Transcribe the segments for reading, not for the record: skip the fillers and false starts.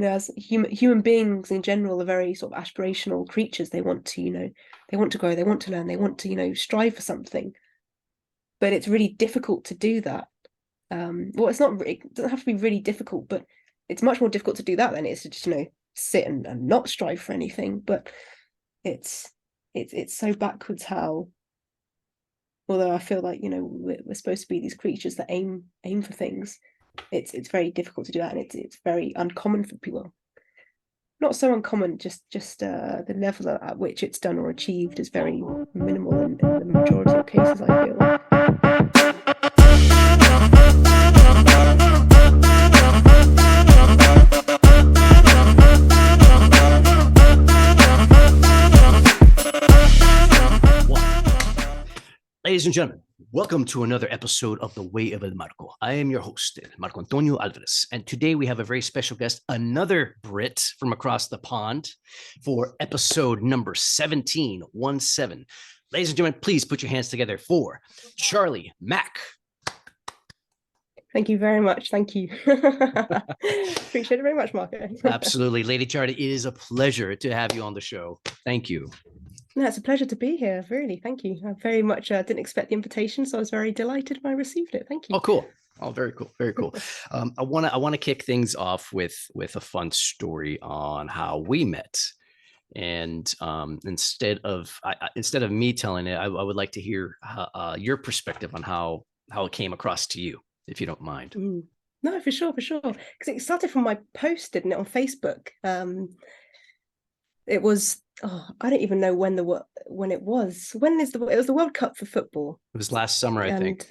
as human beings in general are very sort of aspirational creatures. They want to, they want to grow, they want to learn, they want to, strive for something. But it's really difficult to do that. Well, it doesn't have to be really difficult, but it's much more difficult to do that than it is to just, sit and not strive for anything. But it's so backwards how, although I feel like, we're supposed to be these creatures that aim for things, it's very difficult to do that, and it's very uncommon for people. Not so uncommon, just the level at which it's done or achieved is very minimal in the majority of cases, I feel. Ladies and gentlemen, welcome to another episode of The Way of El Marco. I am your host, Marco Antonio Alvarez, and today we have a very special guest, another Brit from across the pond for episode number 17. Ladies and gentlemen, please put your hands together for Charlie Macke. Thank you very much. Thank you. Appreciate it very much, Marco. Absolutely. Lady Charlie, it is a pleasure to have you on the show. Thank you. No, it's a pleasure to be here. Really, thank you. I very much didn't expect the invitation, so I was very delighted when I received it. Thank you. Oh, cool. Oh, very cool. Very cool. I want to kick things off with a fun story on how we met. And instead of me telling it, I would like to hear your perspective on how it came across to you, if you don't mind. No, for sure. Because it started from my post, didn't it, on Facebook? It was, I don't even know when it was. It was the World Cup for football. It was last summer, I think.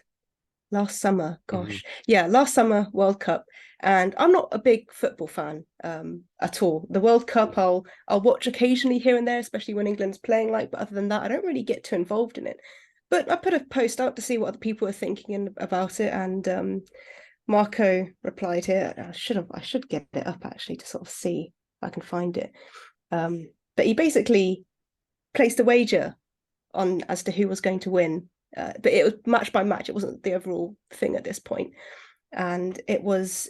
Last summer, gosh. Yeah, last summer World Cup. And I'm not a big football fan at all. The World Cup, I'll watch occasionally here and there, especially when England's playing, but other than that, I don't really get too involved in it. But I put a post out to see what other people are thinking about it, and Marco replied here. I should get it up actually to sort of see if I can find it. But he basically placed a wager on as to who was going to win. But it was match by match. It wasn't the overall thing at this point. And it was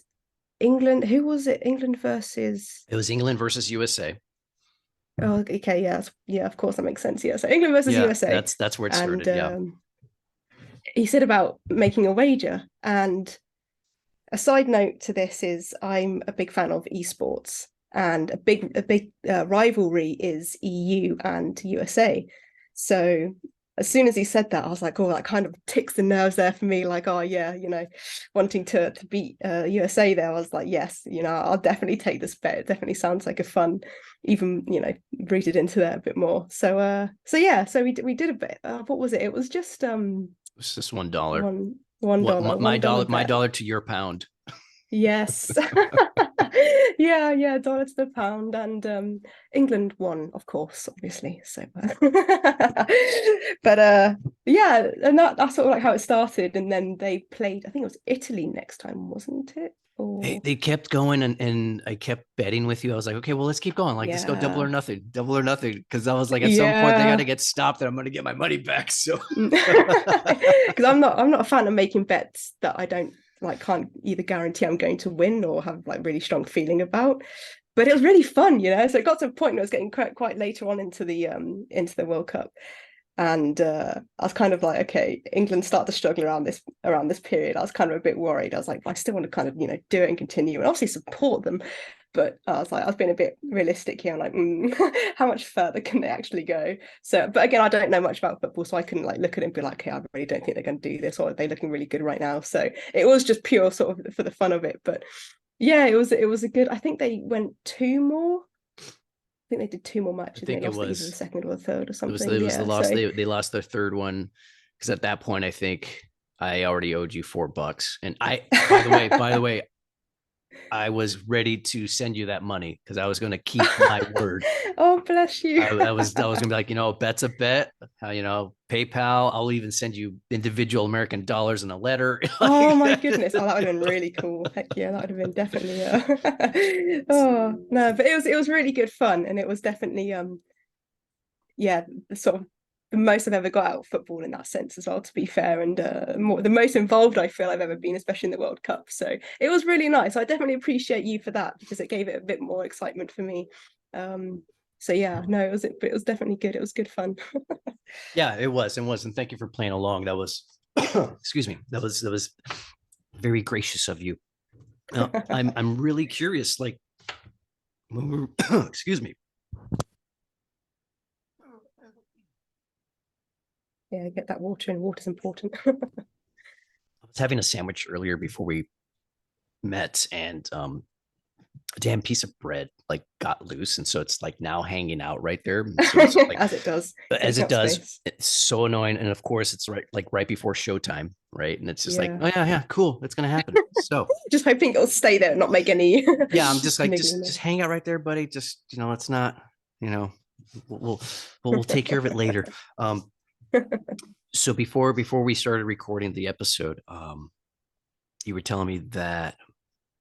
England. Who was it? England versus... It was England versus USA. Oh, okay. Yeah, of course, that makes sense. Yeah, so England versus USA. That's where it started, yeah. He said about making a wager. And a side note to this is I'm a big fan of esports. And a big rivalry is EU and USA. So as soon as he said that, I was like, oh, that kind of ticks the nerves there for me. Like, oh yeah, wanting to beat USA there. I was like, yes, I'll definitely take this bet. It definitely sounds like a fun, even rooted into there a bit more. So we did a bit. What was it? It was just it was just $1. $1. My dollar to your pound. Yes. yeah, dollar to the pound, and England won, of course, obviously. So but yeah, and that's sort of like how it started. And then they played, I think it was Italy next time, wasn't it? Or... They kept going, and I kept betting with you. I was like, okay, well, let's keep going. Let's go double or nothing. Because I was like, at some point they got to get stopped, and I'm going to get my money back. So because I'm not a fan of making bets that I can't either guarantee I'm going to win or have really strong feeling about. But it was really fun, so it got to a point where it was getting quite later on into the World Cup, and I was kind of like, okay, England started to struggle around this period. I was kind of a bit worried. I was like, I still want to kind of do it and continue and obviously support them, but I was being a bit realistic here. I'm like, how much further can they actually go? So, but again, I don't know much about football, so I couldn't look at it and be like, okay, I really don't think they're going to do this, or are they looking really good right now? So it was just pure sort of for the fun of it. But yeah, it was a good. I think they went two more. I think they did two more matches. I think they it was the second or the third or something. It was the loss. They lost their third one because at that point I think I already owed you $4. And by the way, I was ready to send you that money because I was going to keep my word. Oh, bless you. I was going to be like, bet's a bet. PayPal. I'll even send you individual American dollars in a letter. Oh my goodness! Oh, that would have been really cool. Heck yeah, that would have been definitely. Oh no, but it was really good fun, and it was definitely the sort of the most I've ever got out of football in that sense as well, to be fair, and the most involved I feel I've ever been, especially in the World Cup. So it was really nice. I definitely appreciate you for that, because it gave it a bit more excitement for me. So yeah, no, it was definitely good. It was good fun. Yeah, it was. And thank you for playing along. That was excuse me. That was very gracious of you. I'm really curious, like when we were, excuse me. Yeah, get that water in. Water's important. I was having a sandwich earlier before we met, and a damn piece of bread like got loose, and so it's like now hanging out right there. So it's like, As it does. as it does. Space. It's so annoying, and of course it's right before showtime, right? And it's just like, Yeah. oh yeah, cool, it's gonna happen. So Just hoping it'll stay there and not make any. yeah, I'm just like, niggling just hang out right there, buddy. Just, it's not, we'll we'll take care of it later. So before we started recording the episode, you were telling me that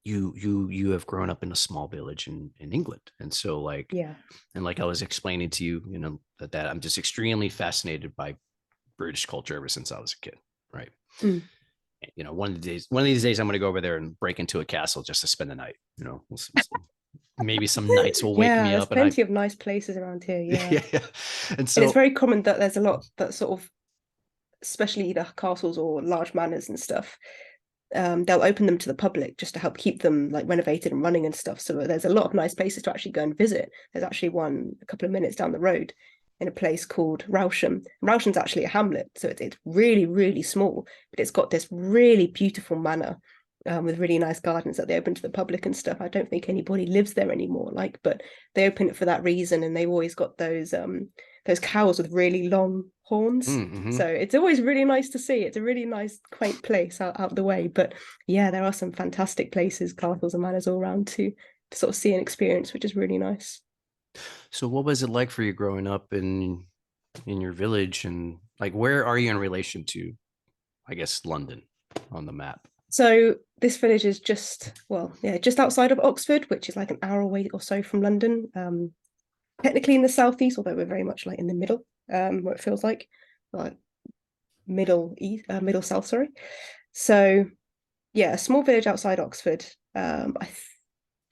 you have grown up in a small village in England. And so like, Yeah. and like I was explaining to you, that I'm just extremely fascinated by British culture ever since I was a kid. Right. Mm. One of these days I'm going to go over there and break into a castle just to spend the night. Maybe some nights will wake me There's up. plenty of nice places around here. Yeah. Yeah. And so And it's very common that there's a lot that sort of, especially either castles or large manors and stuff, they'll open them to the public just to help keep them like renovated and running and stuff. So there's a lot of nice places to actually go and visit. There's actually one a couple of minutes down the road in a place called Rousham. Rousham's actually a hamlet, so it's really, really small, but it's got this really beautiful manor with really nice gardens that they open to the public and stuff. I don't think anybody lives there anymore, but they open it for that reason, and they've always got those cows with really long horns. mm-hmm. So it's always really nice to see. It's a really nice, quaint place out the way. But yeah, there are some fantastic places, castles and manors all around to sort of see and experience, which is really nice. So what was it like for you growing up in your village, and like where are you in relation to, I guess, London on the map? So this village is just outside of Oxford, which is like an hour away or so from London. Technically in the southeast, although we're very much like in the middle, where it feels like middle south, sorry. So yeah, a small village outside Oxford. I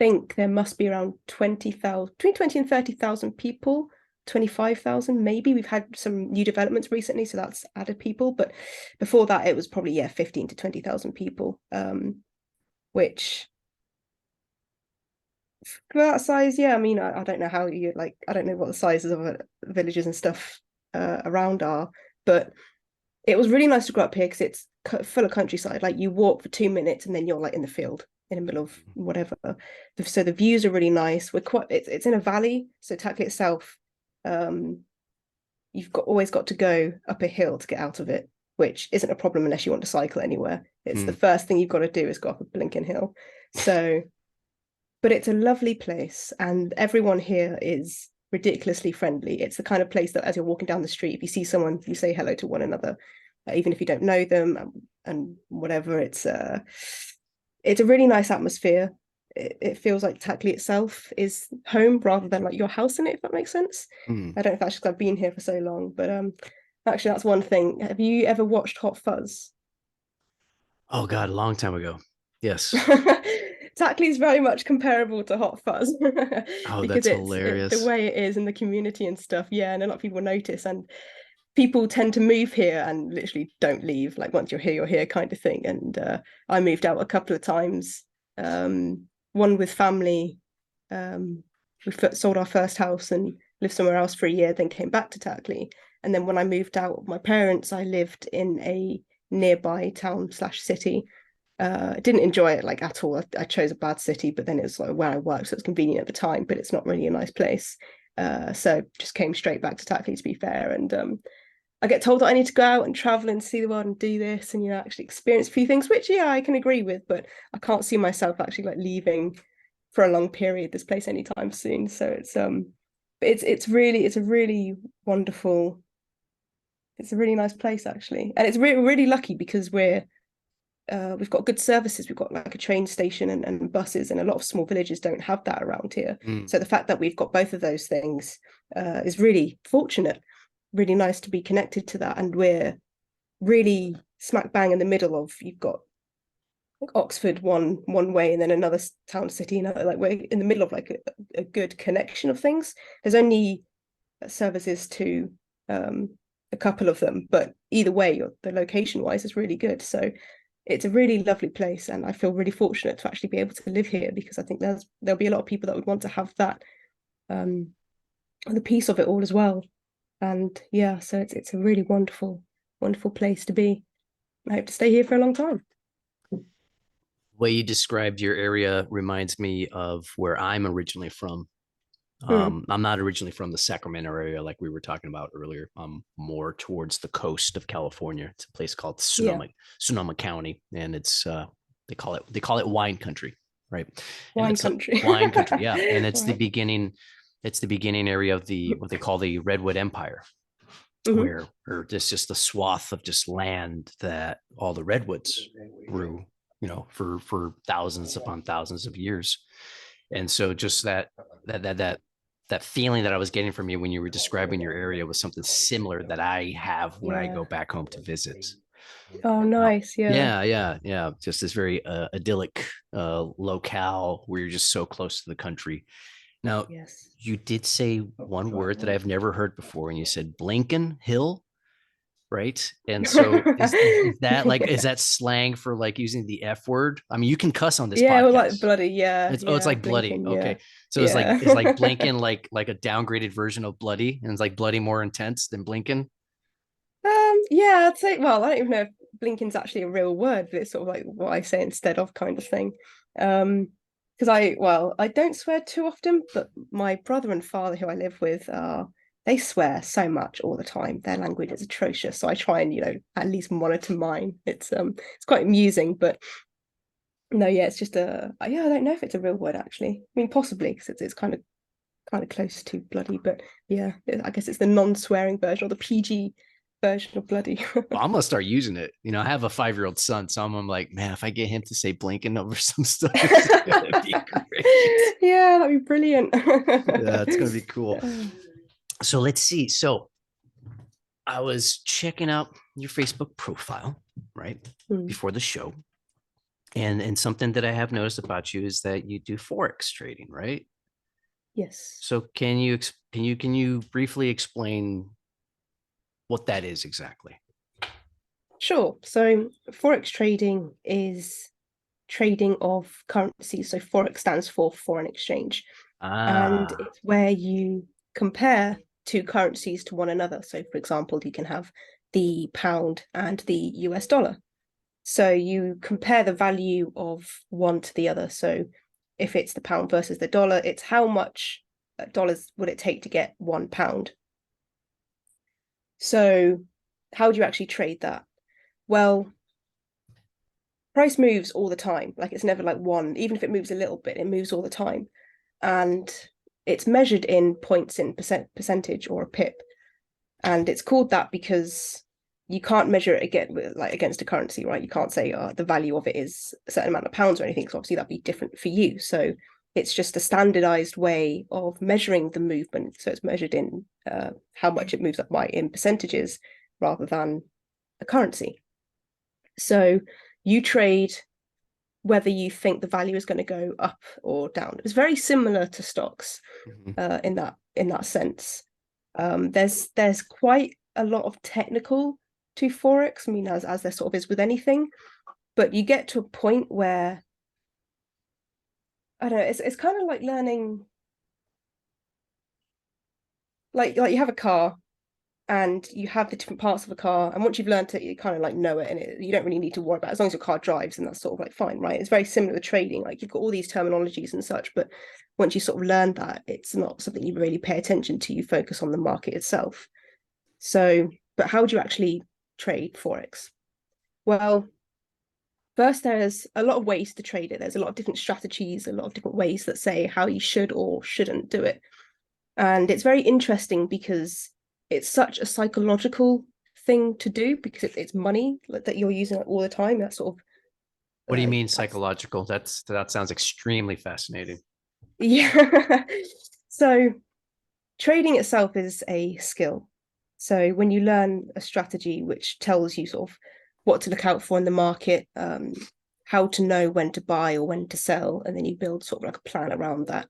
think there must be around 20,000, between 20 and 30,000 people, 25,000 maybe. We've had some new developments recently, so that's added people, but before that it was probably 15 to 20,000 people, which for that size, I mean, I don't know how you I don't know what the sizes of villages and stuff around are, but it was really nice to grow up here because it's full of countryside. Like you walk for 2 minutes and then you're like in the field in the middle of whatever. So the views are really nice. It's in a valley, so Tackley itself, you've always got to go up a hill to get out of it, which isn't a problem unless you want to cycle anywhere. It's the first thing you've got to do is go up a blinking hill. So but it's a lovely place, and everyone here is ridiculously friendly. It's the kind of place that as you're walking down the street, if you see someone, you say hello to one another, even if you don't know them, and whatever. It's a really nice atmosphere. It feels like Tackley itself is home rather than like your house in it, if that makes sense. I don't know if that's because I've been here for so long, but actually that's one thing. Have you ever watched Hot Fuzz? Oh God, a long time ago. Yes. Tackley is very much comparable to Hot Fuzz. Oh, because that's hilarious. the way it is in the community and stuff. Yeah, and a lot of people notice, and people tend to move here and literally don't leave. Like once you're here kind of thing. And I moved out a couple of times. One with family. We sold our first house and lived somewhere else for a year, then came back to Tackley. And then when I moved out with my parents, I lived in a nearby town/city. Didn't enjoy it at all. I chose a bad city, but then it was like where I worked, so it's convenient at the time, but it's not really a nice place. So just came straight back to Tackley, to be fair. And I get told that I need to go out and travel and see the world and do this and actually experience a few things, which I can agree with, but I can't see myself actually leaving for a long period this place anytime soon. So it's a really wonderful, it's a really nice place actually, and it's really lucky because we've got good services. We've got a train station and buses, and a lot of small villages don't have that around here. So the fact that we've got both of those things is really fortunate. really nice to be connected to that. And we're really smack bang in the middle of, you've got Oxford one way and then another town city, another, like we're in the middle of like a good connection of things. There's only services to a couple of them, but either way, the location wise is really good. So it's a really lovely place, and I feel really fortunate to actually be able to live here, because I think there'll be a lot of people that would want to have that the piece of it all as well. And yeah, so it's a really wonderful place to be. I hope to stay here for a long time. The way you described your area reminds me of where I'm originally from. I'm not originally from the Sacramento area like we were talking about earlier. I'm more towards the coast of California. It's a place called Sonoma County, and it's they call it wine country, right? Wine country. Wine country, yeah. And it's right. the beginning area of the what they call the Redwood Empire, where there's just a swath of just land that all the redwoods grew, for thousands upon thousands of years. And so just that feeling that I was getting from you when you were describing your area was something similar that I have when I go back home to visit. Oh, nice. Yeah. Just this very idyllic locale where you're just so close to the country. Now, you did say one word that I've never heard before, and you said Blinken Hill, right? And so is that like is that slang for like using the F word? I mean, you can cuss on this podcast. Well, like bloody, it's like bloody. Blinken, okay, so it's like Blinken like a downgraded version of bloody, and it's like bloody more intense than Blinken. I'd say. Well, I don't even know if Blinken's actually a real word, but it's sort of like what I say instead of kind of thing. Because I don't swear too often, but my brother and father, who I live with, they swear so much all the time. Their language is atrocious, so I try and at least monitor mine. It's quite amusing, but no, it's just I don't know if it's a real word actually. I mean, possibly, because it's kind of close to bloody, but yeah, I guess it's the non-swearing version or the PG version of bloody. Well, I'm gonna start using it. I have a 5-year-old son, so I'm like, man, if I get him to say Blinken over some stuff, it's gonna be great. Yeah, that'd be brilliant. Yeah, it's gonna be cool. So let's see. So I was checking out your Facebook profile, right, before the show, and something that I have noticed about you is that you do Forex trading, right? Yes. So can you briefly explain what that is exactly? Sure. So Forex trading is trading of currencies. So Forex stands for foreign exchange. And it's where you compare two currencies to one another. So for example, you can have the pound and the US dollar. So you compare the value of one to the other. So if it's the pound versus the dollar, it's how much dollars would it take to get £1. So how do you actually trade that? Well, price moves all the time. Like it's never like one, even if it moves a little bit, it moves all the time. And it's measured in points in percentage or a pip. And it's called that because you can't measure it against a currency, right? You can't say the value of it is a certain amount of pounds or anything, because obviously that'd be different for you. So it's just a standardized way of measuring the movement. So it's measured in how much it moves up by in percentages rather than a currency. So you trade whether you think the value is going to go up or down. It's very similar to stocks in that sense. There's quite a lot of technical to Forex. I mean, as there sort of is with anything, but you get to a point where I don't know, it's kind of like learning, like you have a car and you have the different parts of a car, and once you've learned it, you kind of like know it, and you don't really need to worry about it as long as your car drives, and that's sort of like fine, right? It's very similar to trading. Like you've got all these terminologies and such, but once you sort of learn that, it's not something you really pay attention to. You focus on the market itself. So, but how do you actually trade Forex? Well, first, there's a lot of ways to trade it. There's a lot of different strategies, a lot of different ways that say how you should or shouldn't do it. And it's very interesting because it's such a psychological thing to do, because it's money that you're using all the time. That sort of. What do you mean psychological? That sounds extremely fascinating. Yeah. So trading itself is a skill. So when you learn a strategy which tells you sort of what to look out for in the market, how to know when to buy or when to sell, and then you build sort of like a plan around that.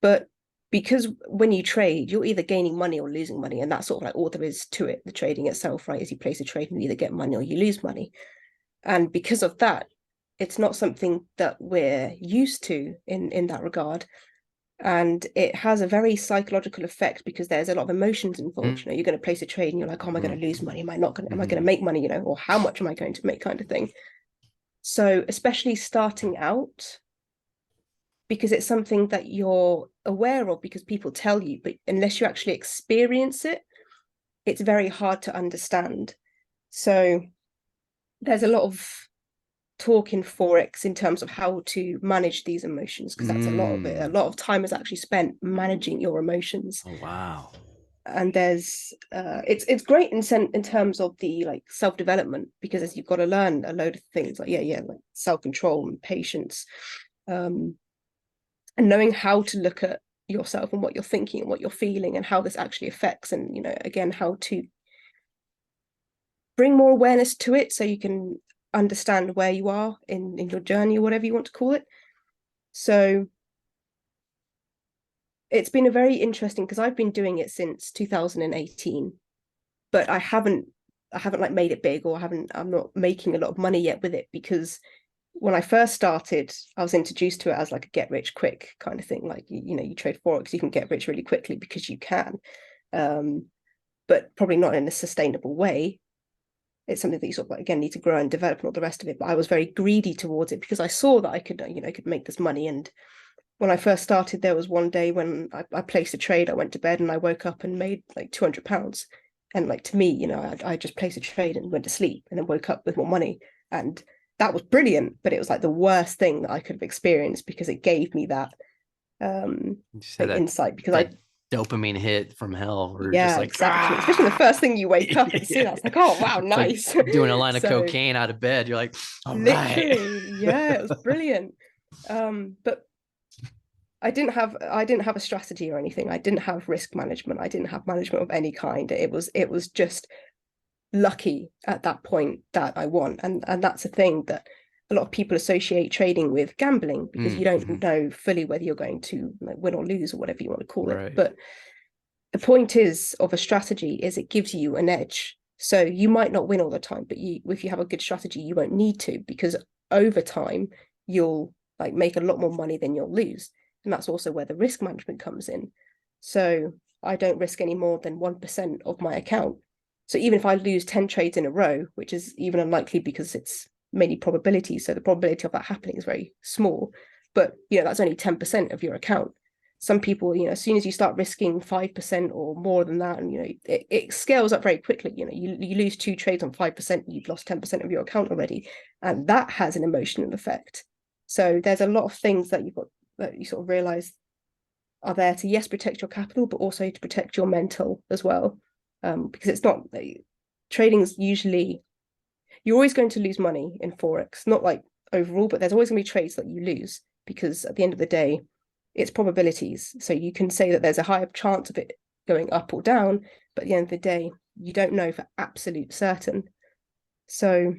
But because when you trade, you're either gaining money or losing money, and that's sort of like all there is to it. The trading itself, right, is you place a trade and you either get money or you lose money. And because of that, it's not something that we're used to in that regard. And it has a very psychological effect because there's a lot of emotions involved. You know, you're going to place a trade and you're like, oh, am I going to lose money? Am I not going to, am I going to make money, you know, or how much am I going to make, kind of thing. So especially starting out, because it's something that you're aware of because people tell you, but unless you actually experience it, it's very hard to understand. So there's a lot of talk in Forex in terms of how to manage these emotions, because that's a lot of it. A lot of time is actually spent managing your emotions. Oh, wow. And there's it's great in terms of the like self-development, because as you've got to learn a load of things like like self-control and patience, and knowing how to look at yourself and what you're thinking and what you're feeling and how this actually affects, and you know, again, how to bring more awareness to it so you can understand where you are in your journey, or whatever you want to call it. So it's been a very interesting, because I've been doing it since 2018, but I haven't like made it big, or I'm not making a lot of money yet with it, because when I first started, I was introduced to it as like a get rich quick kind of thing. Like, you know, you trade Forex, you can get rich really quickly because you can, but probably not in a sustainable way. It's something that you sort of, again, need to grow and develop and all the rest of it. But I was very greedy towards it because I saw that I could, you know, could make this money. And when I first started, there was one day when I placed a trade, I went to bed and I woke up and made like £200. And like, to me, you know, I just placed a trade and went to sleep and then woke up with more money. And that was brilliant, but it was like the worst thing that I could have experienced, because it gave me that like insight, because I dopamine hit from hell. We're yeah, just like, exactly. Especially the first thing you wake up and see, that's like, oh wow, nice. Like doing a line of So cocaine out of bed. You're like, all literally, right. yeah, it was brilliant. But I didn't have a strategy or anything. I didn't have risk management. I didn't have management of any kind. It was just lucky at that point that I won. And that's a thing that a lot of people associate trading with gambling, because you don't know fully whether you're going to like win or lose, or whatever you want to call it. But the point is of a strategy is it gives you an edge. So you might not win all the time, but if you have a good strategy, you won't need to, because over time you'll like make a lot more money than you'll lose. And that's also where the risk management comes in. So I don't risk any more than 1% of my account. So even if I lose 10 trades in a row, which is even unlikely because it's mainly probability, so the probability of that happening is very small, but you know, that's only 10% of your account. Some people, you know, as soon as you start risking 5% or more than that, and you know, it scales up very quickly. You know, you lose 2 trades on 5%, you've lost 10% of your account already, and that has an emotional effect. So there's a lot of things that you sort of realize are there to, yes, protect your capital, but also to protect your mental as well. Because it's not trading's usually, you're always going to lose money in Forex, not like overall, but there's always going to be trades that you lose, because at the end of the day, it's probabilities. So you can say that there's a higher chance of it going up or down, but at the end of the day, you don't know for absolute certain. So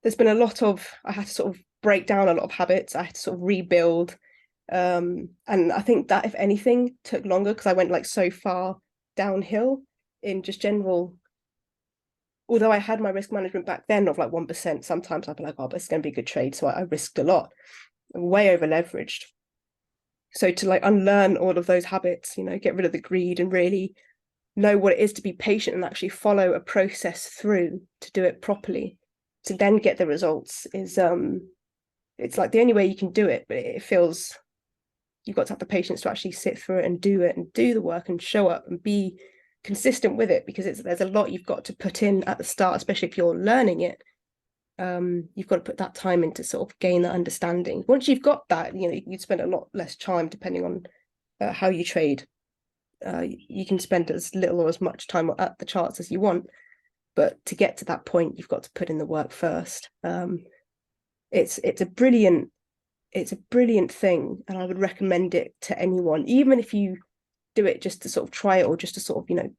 there's been a lot of, I had to sort of break down a lot of habits. I had to sort of rebuild. And I think that, if anything, took longer because I went like so far downhill in just general. Although I had my risk management back then of like 1%, sometimes I'd be like, oh, but it's going to be a good trade. So I risked a lot, way over leveraged. So to like unlearn all of those habits, you know, get rid of the greed and really know what it is to be patient and actually follow a process through to do it properly, to then get the results is it's like the only way you can do it, but it feels you've got to have the patience to actually sit through it and do the work and show up and be consistent with it, because there's a lot you've got to put in at the start, especially if you're learning it. You've got to put that time in to sort of gain that understanding. Once you've got that, you know, you'd spend a lot less time depending on how you trade. You can spend as little or as much time at the charts as you want, but to get to that point, you've got to put in the work first. It's a brilliant thing, and I would recommend it to anyone, even if you do it just to sort of try it, or just to sort of,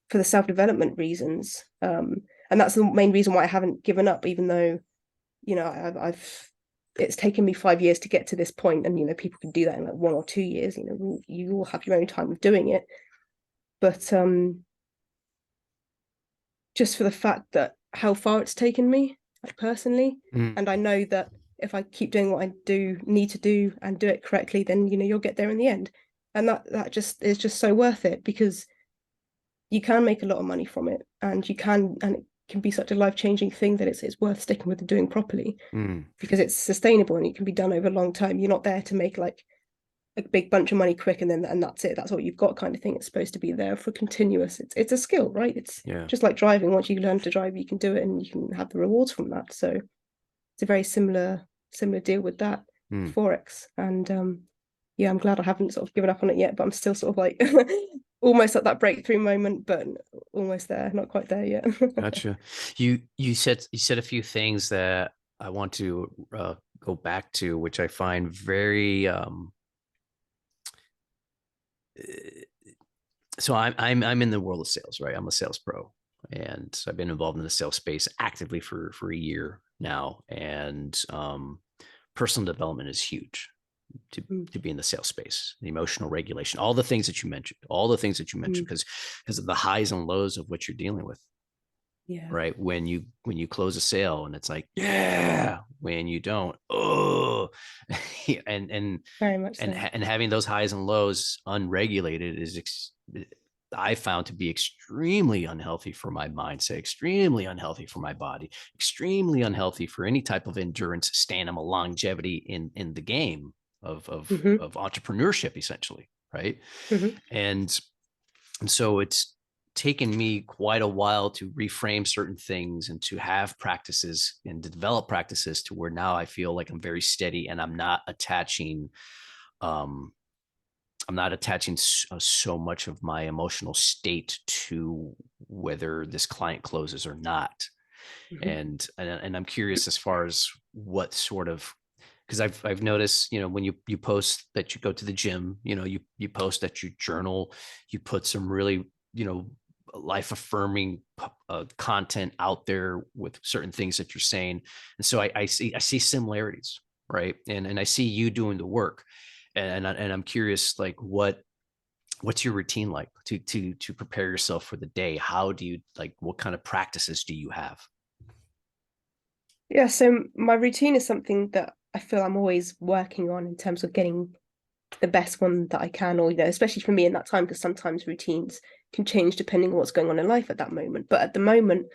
for the self-development reasons. And that's the main reason why I haven't given up, even though, I've it's taken me 5 years to get to this point, and people can do that in like 1 or 2 years. You will have your own time of doing it, but just for the fact that how far it's taken me, like personally, and I know that if I keep doing what I need to do and do it correctly, then you'll get there in the end. And that just is just so worth it, because you can make a lot of money from it, and it can be such a life-changing thing that it's worth sticking with and doing properly, because it's sustainable and it can be done over a long time. You're not there to make like a big bunch of money quick and that's it, that's what you've got kind of thing. It's supposed to be there for continuous. It's a skill, right? It's just like driving. Once you learn to drive, you can do it and you can have the rewards from that. So it's a very similar deal with that, Forex. And I'm glad I haven't sort of given up on it yet, but I'm still sort of like almost at that breakthrough moment, but almost there, not quite there yet. Gotcha. You said a few things that I want to go back to, which I find very so I'm in the world of sales, right? I'm a sales pro, and I've been involved in the sales space actively for a year now. And personal development is huge to be in the sales space, the emotional regulation, all the things that you mentioned, because of the highs and lows of what you're dealing with. Yeah. Right. When you close a sale and it's like, yeah, when you don't, oh, and very much so. And having those highs and lows unregulated is I found to be extremely unhealthy for my mindset, extremely unhealthy for my body, extremely unhealthy for any type of endurance, stamina, longevity in the game of entrepreneurship, essentially. Right. And so it's taken me quite a while to reframe certain things and to have practices and to develop practices to where now I feel like I'm very steady, and I'm not attaching so much of my emotional state to whether this client closes or not. And I'm curious as far as what sort of, because I've noticed, when you post that you go to the gym, you post that you journal, you put some really, life affirming content out there with certain things that you're saying. And so I see similarities, right? And I see you doing the work, and I'm curious, like, what's your routine like to prepare yourself for the day? How do you, like, what kind of practices do you have? Yeah, so my routine is something that I feel I'm always working on in terms of getting the best one that I can, or especially for me in that time, because sometimes routines can change depending on what's going on in life at that moment. But at the moment,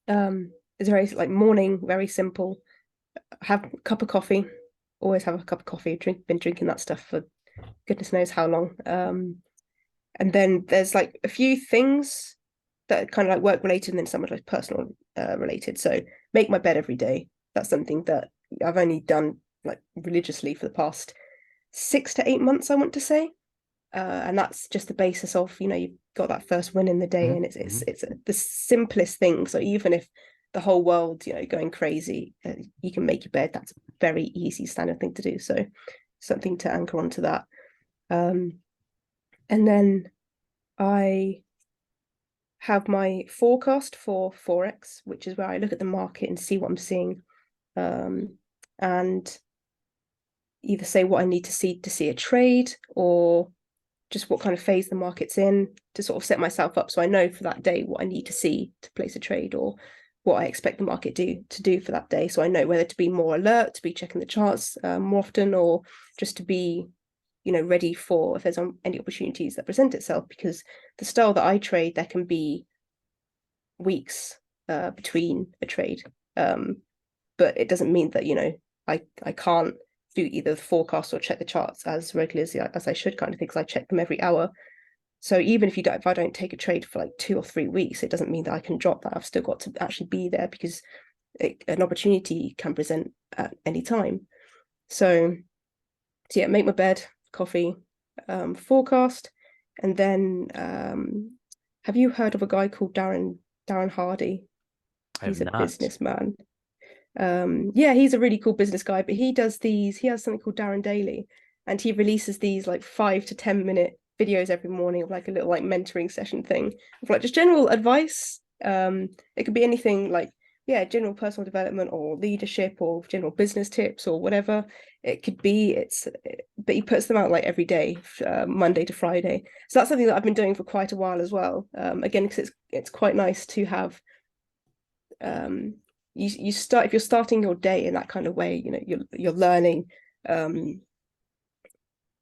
it's very like morning, very simple. Have a cup of coffee, always have a cup of coffee. Been drinking that stuff for goodness knows how long. And then there's like a few things that are kind of like work related, and then some are like personal related. So make my bed every day. That's something that I've only done like religiously for the past 6 to 8 months, I want to say. And that's just the basis of, you've got that first win in the day, and it's the simplest thing. So even if the whole world, going crazy, you can make your bed. That's a very easy standard thing to do. So something to anchor onto that. And then I have my forecast for Forex, which is where I look at the market and see what I'm seeing, and either say what I need to see a trade, or just what kind of phase the market's in, to sort of set myself up so I know for that day what I need to see to place a trade, or what I expect the market to do for that day. So I know whether to be more alert, to be checking the charts more often, or just to be, ready for if there's any opportunities that present itself. Because the style that I trade, there can be weeks between a trade, but it doesn't mean that I can't do either the forecast or check the charts as regularly as I should, kind of thing, because I check them every hour. So even if I don't take a trade for like 2 or 3 weeks, it doesn't mean that I can drop that. I've still got to actually be there, because an opportunity can present at any time. So yeah, make my bed, coffee, forecast. And then have you heard of a guy called Darren Hardy? He's a businessman. Yeah, he's a really cool business guy, but he has something called Darren Daily, and he releases these like 5 to 10 minute videos every morning of like a little like mentoring session thing of like just general advice. It could be anything like, yeah, general personal development or leadership or general business tips or whatever it could be. But he puts them out like every day, Monday to Friday. So that's something that I've been doing for quite a while as well. Again, because it's quite nice to have you start, if you're starting your day in that kind of way, you know, you're learning,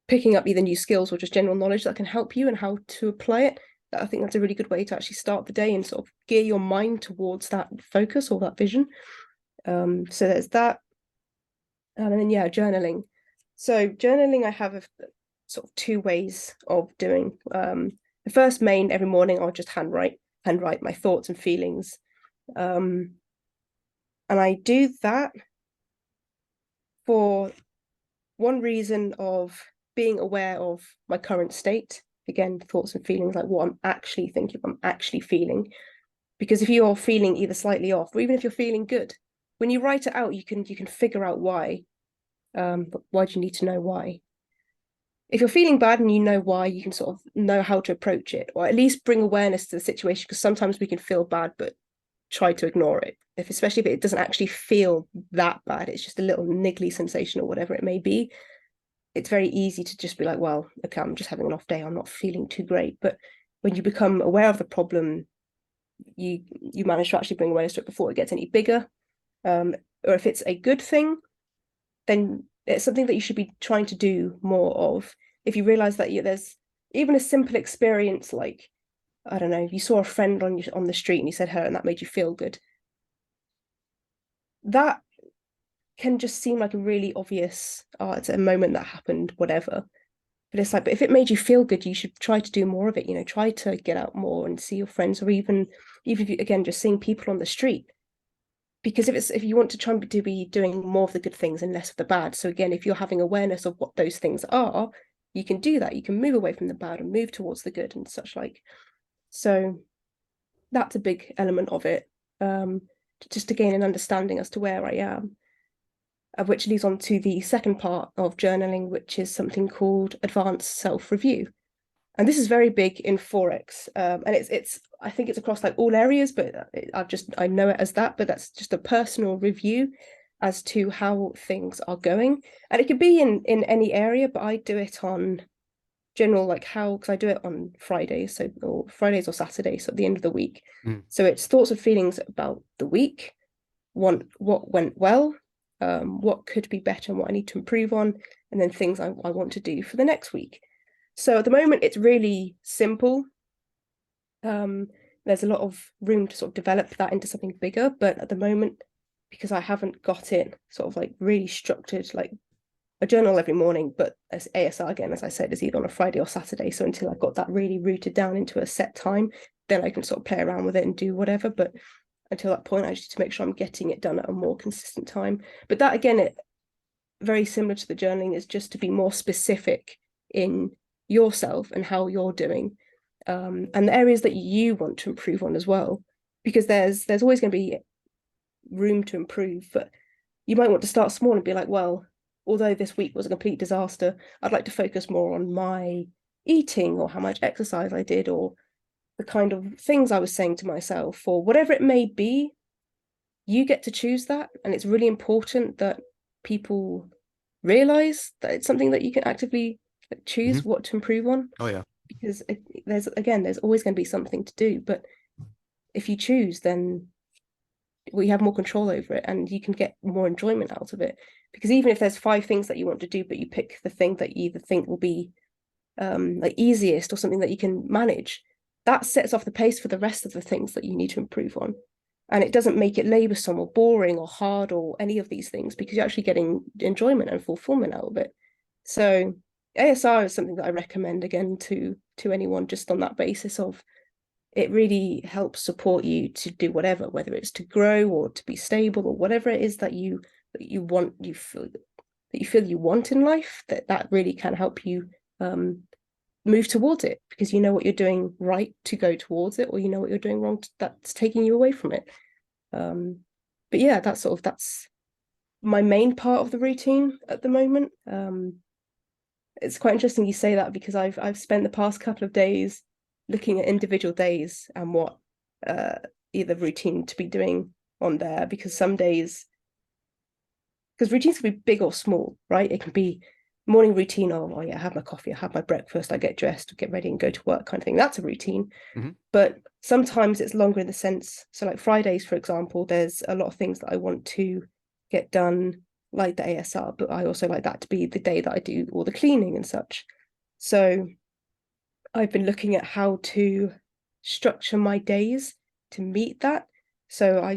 picking up either new skills or just general knowledge that can help you and how to apply it. I think that's a really good way to actually start the day and sort of gear your mind towards that focus or that vision. So there's that. And then, yeah, journaling. So journaling, I have sort of two ways of doing. The first main, every morning, I'll just handwrite my thoughts and feelings. And I do that for one reason of being aware of my current state. Again, thoughts and feelings, like what I'm actually thinking, what I'm actually feeling. Because if you're feeling either slightly off, or even if you're feeling good, when you write it out, you can figure out why. But why do you need to know why? If you're feeling bad and you know why, you can sort of know how to approach it, or at least bring awareness to the situation, because sometimes we can feel bad, but try to ignore it. Especially if it doesn't actually feel that bad, it's just a little niggly sensation or whatever it may be. It's very easy to just be like, well, okay, I'm just having an off day, I'm not feeling too great. But when you become aware of the problem, you manage to actually bring awareness to it before it gets any bigger. Or if it's a good thing, then it's something that you should be trying to do more of. If you realize that there's even a simple experience, like, I don't know, you saw a friend on the street and you said hello and that made you feel good. That can just seem like a really obvious, oh, it's a moment that happened, whatever. But it's like, but if it made you feel good, you should try to do more of it, you know, try to get out more and see your friends, or even if you, again, just seeing people on the street. Because if you want to try to be doing more of the good things and less of the bad. So again, if you're having awareness of what those things are, you can do that. You can move away from the bad and move towards the good and such like. So that's a big element of it. Just to gain an understanding as to where I am. Which leads on to the second part of journaling, which is something called advanced self-review. And this is very big in Forex. And it's I think it's across like all areas, but I know it as that, but that's just a personal review as to how things are going. And it could be in any area, but I do it on general, like because I do it on Fridays, or Fridays or Saturdays, so at the end of the week. So it's thoughts and feelings about the week, what went well, what could be better and what I need to improve on, and then things I want to do for the next week. So at the moment, it's really simple. There's a lot of room to sort of develop that into something bigger, but at the moment, because I haven't got it sort of like really structured, like a journal every morning, but as ASR, again, as I said, is either on a Friday or Saturday. So until I've got that really rooted down into a set time, then I can sort of play around with it and do whatever. But until that point, I just need to make sure I'm getting it done at a more consistent time. But that, again, very similar to the journaling, is just to be more specific in yourself and how you're doing, and the areas that you want to improve on as well, because there's always going to be room to improve. But you might want to start small and be like, well, although this week was a complete disaster, I'd like to focus more on my eating, or how much exercise I did, or the kind of things I was saying to myself, or whatever it may be. You get to choose that, and it's really important that people realize that it's something that you can actively choose what to improve on. Oh yeah. Because there's always going to be something to do, but if you choose, then we have more control over it, and you can get more enjoyment out of it. Because even if there's 5 things that you want to do, but you pick the thing that you either think will be like easiest or something that you can manage, that sets off the pace for the rest of the things that you need to improve on. And it doesn't make it laborsome or boring or hard or any of these things, because you're actually getting enjoyment and fulfillment out of it. So ASR is something that I recommend, again, to anyone, just on that basis of it really helps support you to do whatever, whether it's to grow or to be stable or whatever it is that you want, you feel you want in life, that really can help you move towards it, because you know what you're doing right to go towards it, or you know what you're doing wrong that's taking you away from it. But yeah, that's my main part of the routine at the moment. it's quite interesting you say that, because I've spent the past couple of days looking at individual days and what either routine to be doing on there, because some days, because routines can be big or small, right? It can be morning routine of, oh yeah, I have my coffee, I have my breakfast, I get dressed, get ready and go to work kind of thing. That's a routine. Mm-hmm. But sometimes it's longer in the sense, so like Fridays, for example, there's a lot of things that I want to get done, like the ASR, but I also like that to be the day that I do all the cleaning and such. So I've been looking at how to structure my days to meet that. So I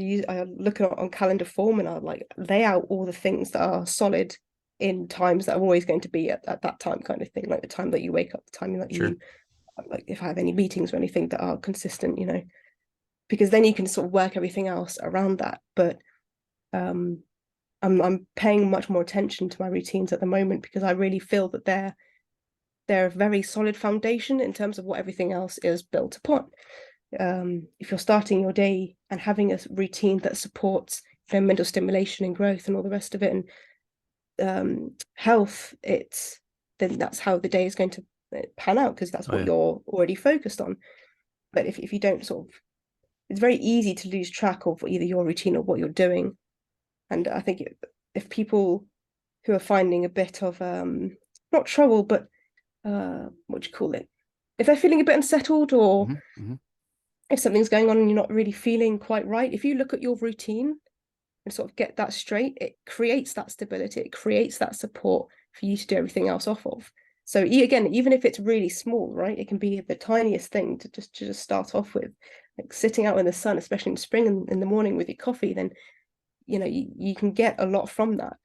look at it on calendar form, and I like lay out all the things that are solid in times that are always going to be at that time, kind of thing, like the time that you wake up, the time that Sure. you, like if I have any meetings or anything that are consistent, because then you can sort of work everything else around that. But I'm paying much more attention to my routines at the moment, because I really feel that they're a very solid foundation in terms of what everything else is built upon. If you're starting your day and having a routine that supports mental stimulation and growth and all the rest of it, and health, then that's how the day is going to pan out, because that's what you're already focused on. But if you don't it's very easy to lose track of either your routine or what you're doing. And I think if people who are finding a bit of not trouble, but what do you call it? If they're feeling a bit unsettled, or if something's going on and you're not really feeling quite right, if you look at your routine and sort of get that straight, it creates that stability, it creates that support for you to do everything else off of. So again, even if it's really small, right, it can be the tiniest thing to just start off with, like sitting out in the sun, especially in spring in the morning with your coffee. Then you can get a lot from that,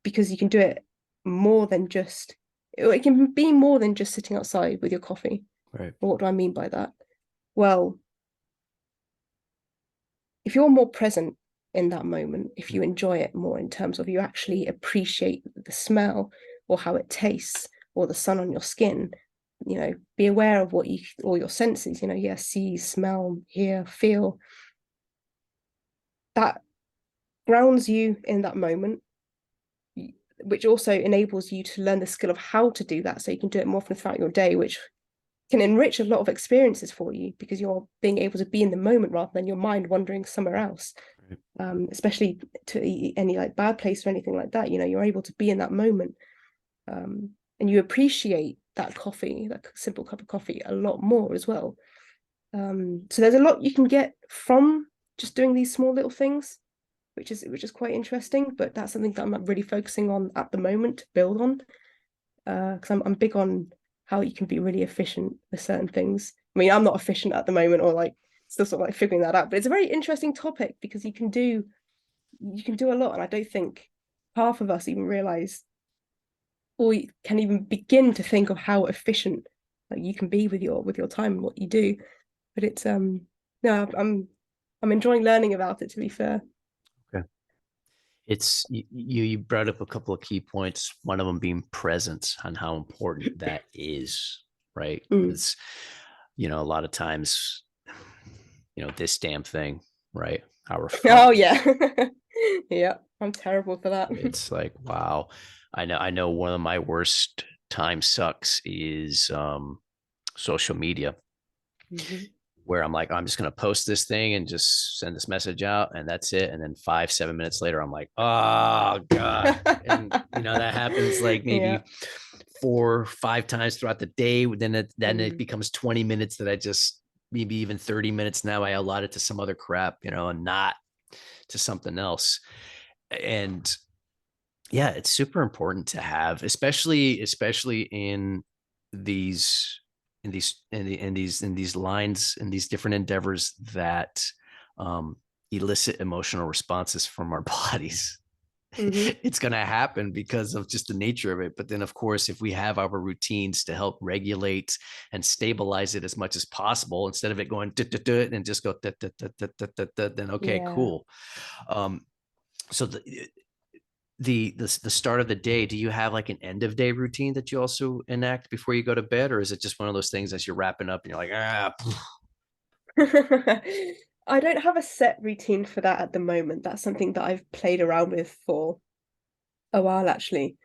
because you can do it more than just, it can be more than just sitting outside with your coffee. Right. What do I mean by that? Well, if you're more present in that moment, if you enjoy it more in terms of you actually appreciate the smell or how it tastes or the sun on your skin, be aware of all your senses, see, smell, hear, feel, that grounds you in that moment, which also enables you to learn the skill of how to do that, so you can do it more often throughout your day, which can enrich a lot of experiences for you, because you're being able to be in the moment rather than your mind wandering somewhere else. Right. Especially to any like bad place or anything like that, you're able to be in that moment, and you appreciate that coffee, that simple cup of coffee, a lot more as well. So there's a lot you can get from just doing these small little things, which is quite interesting. But that's something that I'm really focusing on at the moment to build on, because I'm big on how you can be really efficient with certain things. I mean, I'm not efficient at the moment, or like still sort of like figuring that out, but it's a very interesting topic, because you can do a lot, and I don't think half of us even realize, or can even begin to think of how efficient like you can be with your time and what you do. But it's no, I'm enjoying learning about it, to be fair. Okay. It's you brought up a couple of key points, one of them being presence, and how important that is, right? It's a lot of times, this damn thing, right? Our phone. Oh yeah. Yeah, I'm terrible for that. It's like, wow. I know one of my worst time sucks is social media, where I'm like, I'm just going to post this thing and just send this message out, and that's it. And then 5-7 minutes later, I'm like, oh God. And that happens like maybe 4 or 5 times throughout the day. Then it becomes 20 minutes that I just, maybe even 30 minutes now, I allot it to some other crap, and not to something else. And yeah, it's super important to have, especially in these lines, in these different endeavors that elicit emotional responses from our bodies. It's going to happen because of just the nature of it. But then, of course, if we have our routines to help regulate and stabilize it as much as possible, instead of it going and just go, then okay, cool. So the start of the day, do you have like an end of day routine that you also enact before you go to bed, or is it just one of those things as you're wrapping up and you're like, I don't have a set routine for that at the moment. That's something that I've played around with for a while, actually.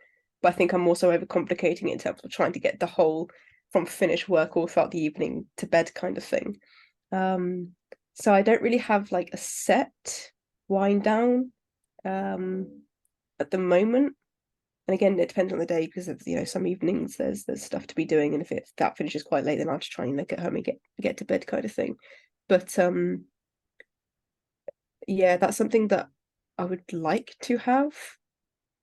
but I think I'm also overcomplicating it in terms of trying to get the whole from finished work all throughout the evening to bed kind of thing. So I don't really have like a set wind down at the moment. And again, it depends on the day because of, some evenings there's stuff to be doing, and if that finishes quite late, then I'll just try and get home and get to bed kind of thing. But yeah, that's something that I would like to have.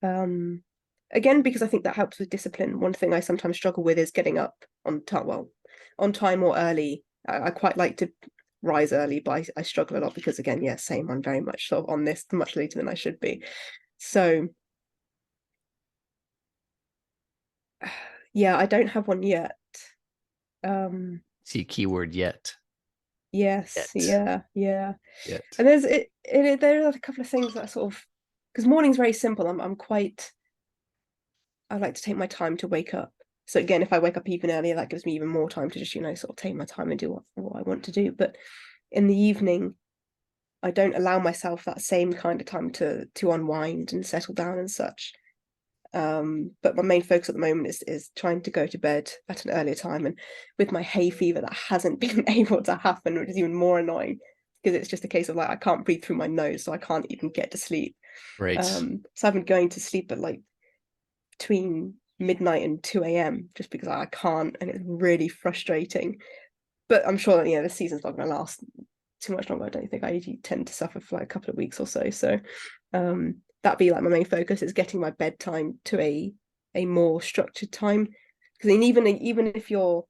Again, because I think that helps with discipline. One thing I sometimes struggle with is getting up on time or early. I quite like to rise early, but I struggle a lot because, again, yeah, same. I'm very much sort of on this much later than I should be. So yeah, I don't have one yet. See, keyword yet. Yes, Yet. yeah. Yet. And there are a couple of things that sort of, because morning's very simple. I like to take my time to wake up. So again, if I wake up even earlier, that gives me even more time to just, sort of take my time and do what I want to do. But in the evening, I don't allow myself that same kind of time to unwind and settle down and such. But my main focus at the moment is trying to go to bed at an earlier time. And with my hay fever, that hasn't been able to happen, which is even more annoying because it's just a case of like I can't breathe through my nose, so I can't even get to sleep. Right. So I've been going to sleep at like between midnight and 2 a.m. just because I can't, and it's really frustrating. But I'm sure that the season's not going to last too much longer. I don't think I usually tend to suffer for like a couple of weeks or so. So that'd be like my main focus is getting my bedtime to a more structured time. Because even if you're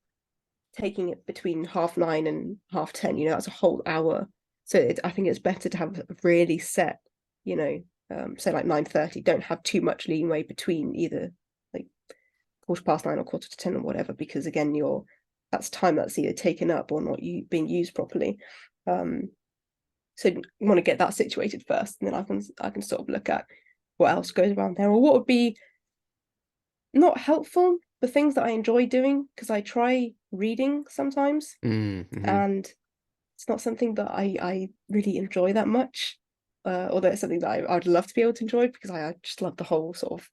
taking it between 9:30 and 10:30, that's a whole hour. So I think it's better to have a really set, say like 9:30. Don't have too much leeway between either like 9:15 or 9:45 or whatever, because again, that's time that's either taken up or not being used properly. So you want to get that situated first, and then I can sort of look at what else goes around there, or what would be not helpful, the things that I enjoy doing, because I try reading sometimes, and it's not something that I really enjoy that much. Although it's something that I'd love to be able to enjoy because I just love the whole sort of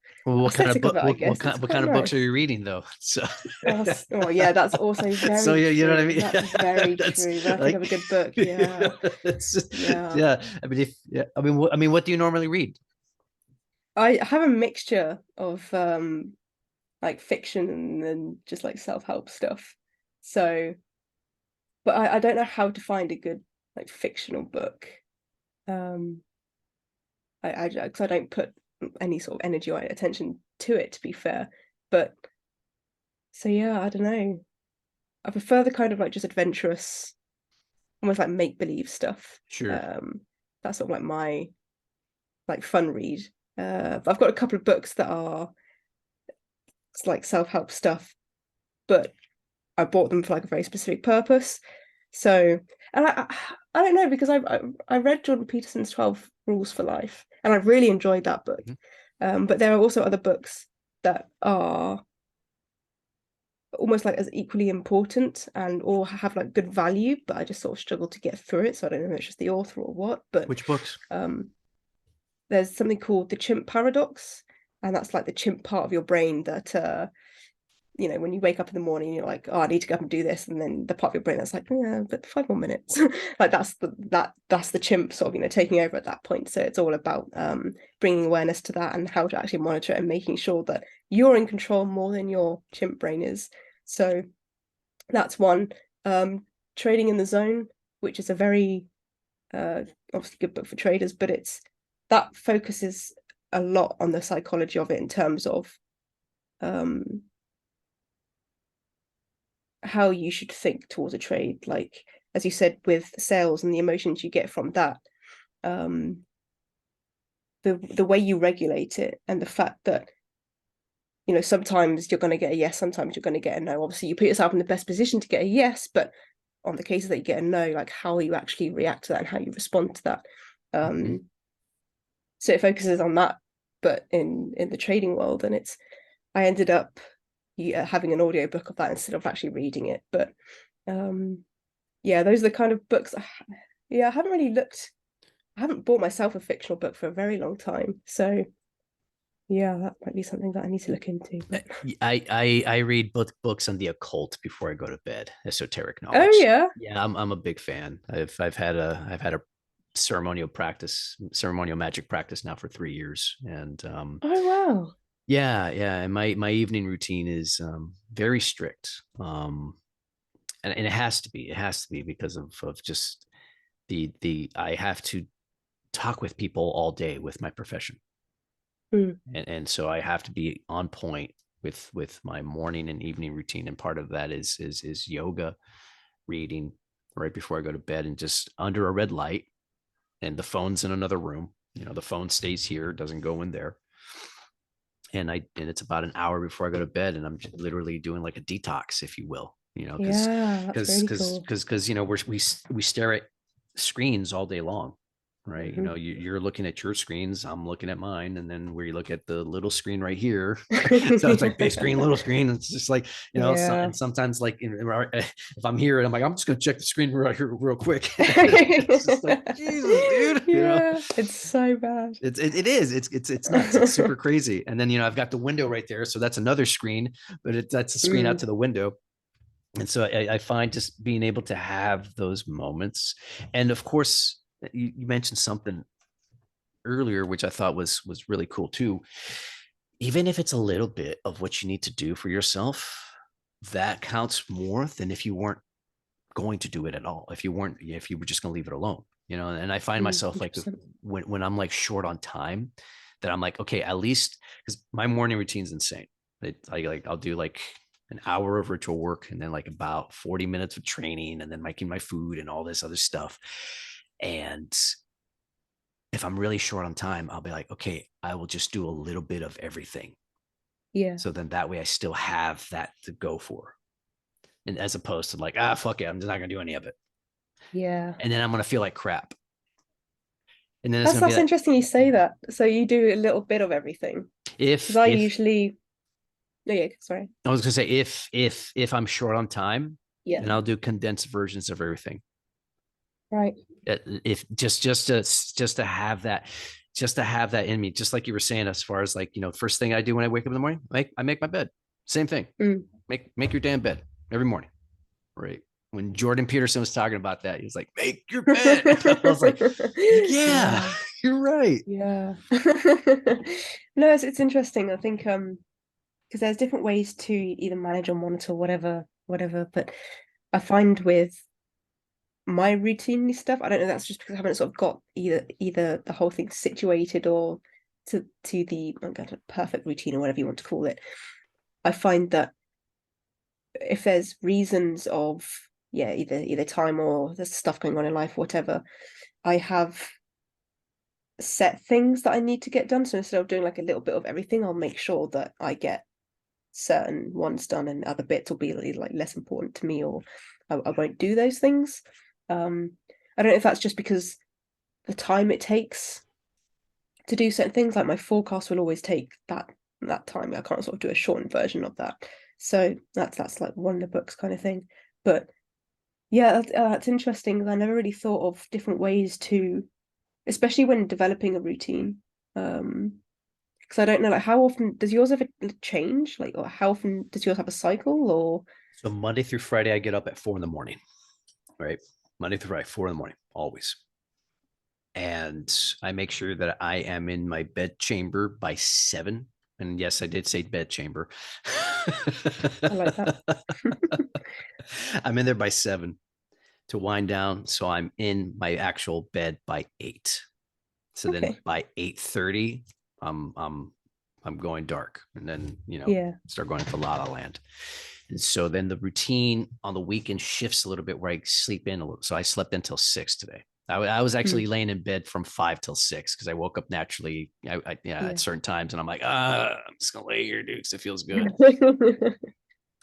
aesthetic of it, I guess. What kind of books are you reading though? So oh yeah, that's also very so true. you know what I mean? That's very true. When I think of a good book, yeah. Yeah. I mean, what do you normally read? I have a mixture of like fiction and just like self-help stuff. So, but I don't know how to find a good like fictional book. Because I don't put any sort of energy or attention to it, to be fair. But so yeah, I don't know. I prefer the kind of like just adventurous, almost like make-believe stuff. Sure. That's sort of like my like fun read. But I've got a couple of books that are like self-help stuff, but I bought them for like a very specific purpose. So, and I don't know, because I read Jordan Peterson's 12 Rules for Life, and I really enjoyed that book. But there are also other books that are almost like as equally important and or have like good value, but I just sort of struggle to get through it. So I don't know if it's just the author or what. But which books? There's something called the chimp paradox, and that's like the chimp part of your brain that when you wake up in the morning, you're like, oh, I need to go up and do this, and then the part of your brain that's like, yeah, but 5 more minutes. Like that's the chimp sort of taking over at that point. So it's all about bringing awareness to that and how to actually monitor it and making sure that you're in control more than your chimp brain is. So that's one. Trading in the Zone, which is a very obviously good book for traders, but that focuses a lot on the psychology of it in terms of how you should think towards a trade, like as you said, with sales and the emotions you get from that, the way you regulate it, and the fact that sometimes you're going to get a yes, sometimes you're going to get a no. Obviously you put yourself in the best position to get a yes, but on the cases that you get a no, like how you actually react to that and how you respond to that. So it focuses on that, but in the trading world, and I ended up having an audiobook of that instead of actually reading it. But yeah, those are the kind of books I haven't bought myself a fictional book for a very long time. So Yeah, that might be something that I need to look into. But I read books on the occult before I go to bed, esoteric oh knowledge. yeah. Yeah, I'm a big fan. I've had a ceremonial magic practice now for 3 years, and Oh wow. yeah, and my evening routine is very strict, and it has to be because of just the I have to talk with people all day with my profession, Mm, and so I have to be on point with my morning and evening routine, and part of that is yoga, reading right before I go to bed, and just under a red light, and the phone's in another room. The phone stays here, doesn't go in there, and it's about an hour before I go to bed, and I'm literally doing like a detox, if you will, because yeah, that's because really because cool. because we stare at screens all day long, right? Hmm. You're looking at your screens, I'm looking at mine, and then we look at the little screen right here. So it's like big screen, little screen. It's just like, Yeah. and sometimes like if I'm here and I'm like, I'm just gonna check the screen right here real quick. It's just like, Jesus, dude. Yeah, it's so bad. It's nuts. It's super crazy. And then I've got the window right there, so that's another screen, but that's a screen out Mm, to the window. And so I find just being able to have those moments, and of course, you mentioned something earlier, which I thought was really cool too. Even if it's a little bit of what you need to do for yourself, that counts more than if you weren't going to do it at all. If you were just going to leave it alone, and I find myself like 100%. when I'm like short on time, that I'm like, okay, at least, because my morning routine's insane. I'll do like an hour of virtual work, and then like about 40 minutes of training, and then making my food and all this other stuff. And if I'm really short on time, I'll be like, okay, I will just do a little bit of everything. Yeah. So then that way I still have that to go for. And as opposed to like, fuck it, I'm just not gonna do any of it. Yeah. And then I'm gonna feel like crap. And then it's That's gonna be that's like, interesting you say that. So you do a little bit of everything. Because if I if usually no, yeah, sorry. I was gonna say, if I'm short on time, Yeah. then I'll do condensed versions of everything. Right. If just to have that, just to have that in me, just like you were saying, as far as like, first thing I do when I wake up in the morning, I make my bed. Same thing. Mm. Make your damn bed every morning. Right. When Jordan Peterson was talking about that, he was like, make your bed. I was like, yeah, Yeah. you're right. Yeah. No, it's interesting. I think because there's different ways to either manage or monitor whatever. But I find with my routine stuff, I don't know, that's just because I haven't sort of got either the whole thing situated or to the perfect routine or whatever you want to call it. I find that if there's reasons of either time or there's stuff going on in life, whatever, I have set things that I need to get done. So instead of doing like a little bit of everything, I'll make sure that I get certain ones done, and other bits will be like less important to me, or I won't do those things. I don't know if that's just because the time it takes to do certain things. Like my forecast will always take that time. I can't sort of do a shortened version of that. So that's like one of the books kind of thing. But yeah, that's interesting. I never really thought of different ways to, especially when developing a routine. Because I don't know, like how often does yours ever change? Like, or how often does yours have a cycle? Or So Monday through Friday, I get up at 4 in the morning. Right. Monday through Friday, 4 in the morning, always. And I make sure that I am in my bed chamber by 7. And yes, I did say bed chamber. I like that. I'm in there by 7 to wind down. So I'm in my actual bed by 8. So then Okay. by 8:30, I'm going dark, and then Yeah. start going into La La Land. And so then the routine on the weekend shifts a little bit, where I sleep in a little. So I slept until 6 today. I was actually Mm. laying in bed from 5 till 6 because I woke up naturally, Yeah. at certain times, and I'm like, I'm just gonna lay here, dude, because it feels good.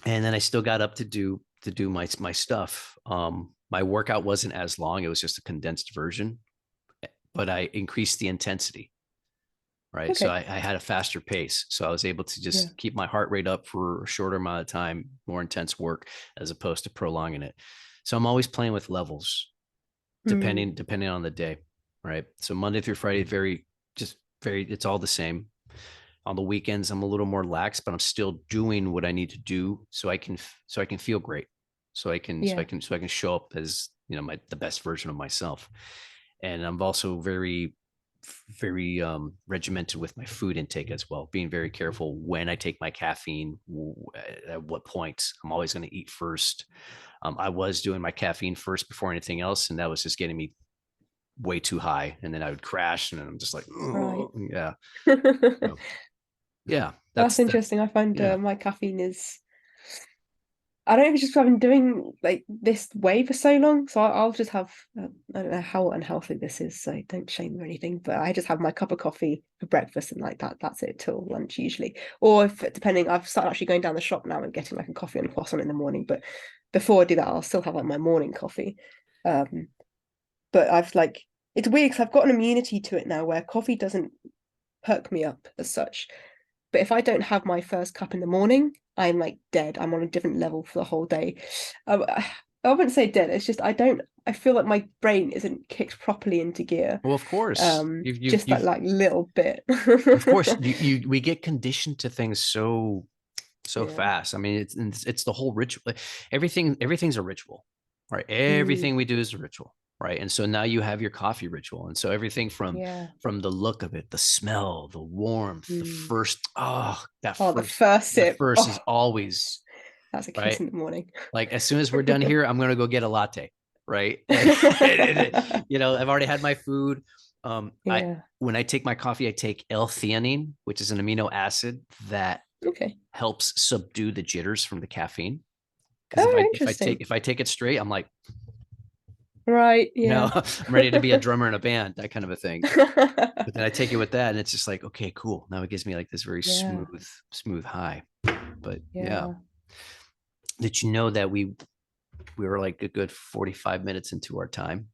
And then I still got up to do my stuff. My workout wasn't as long; it was just a condensed version, but I increased the intensity. Right. So Okay. I had a faster pace. So I was able to Yeah. just keep my heart rate up for a shorter amount of time, more intense work, as opposed to prolonging it. So I'm always playing with levels, Mm. depending on the day. Right. So Monday through Friday, it's all the same. On the weekends, I'm a little more lax, but I'm still doing what I need to do so I can feel great. So I can show up as, the best version of myself. And I'm also very regimented with my food intake as well, being very careful when I take my caffeine, at what point. I'm always going to eat first. I was doing my caffeine first before anything else, and that was just getting me way too high, and then I would crash, and then I'm just like, oh, Right. yeah. So, yeah, That's that. interesting. I find Yeah. my caffeine is, I don't know if it's just I've been doing like this way for so long. So I'll just have, I don't know how unhealthy this is, so don't shame me or anything, but I just have my cup of coffee for breakfast and like that's it till lunch usually. Or if depending, I've started actually going down the shop now and getting like a coffee and a croissant in the morning. But before I do that, I'll still have like my morning coffee. But I've like, it's weird because I've got an immunity to it now where coffee doesn't perk me up as such. But if I don't have my first cup in the morning, I'm like dead. I'm on a different level for the whole day. I wouldn't say dead. It's just I feel like my brain isn't kicked properly into gear. Well, of course, Just that like little bit. of course, we get conditioned to things so Yeah. fast. I mean, it's the whole ritual. Everything's a ritual, right? Mm, Everything we do is a ritual, right? And so now you have your coffee ritual, and so everything yeah. from the look of it, the smell, the warmth, the Mm. first Oh, the first the sip. first is Oh, always that's a kiss right. in the morning. Like as soon as we're done here, I'm gonna go get a latte, right? I've already had my food. I Yeah. When I take my coffee, I take L-theanine, which is an amino acid that Okay. helps subdue the jitters from the caffeine. Because Oh, interesting. if I take it straight, I'm like, Right. Yeah. I'm ready to be a drummer in a band, that kind of a thing. But then I take it with that, and it's just like, okay, cool. Now it gives me like this very Yeah. smooth high. But yeah, Yeah. did you know that we were like a good 45 minutes into our time?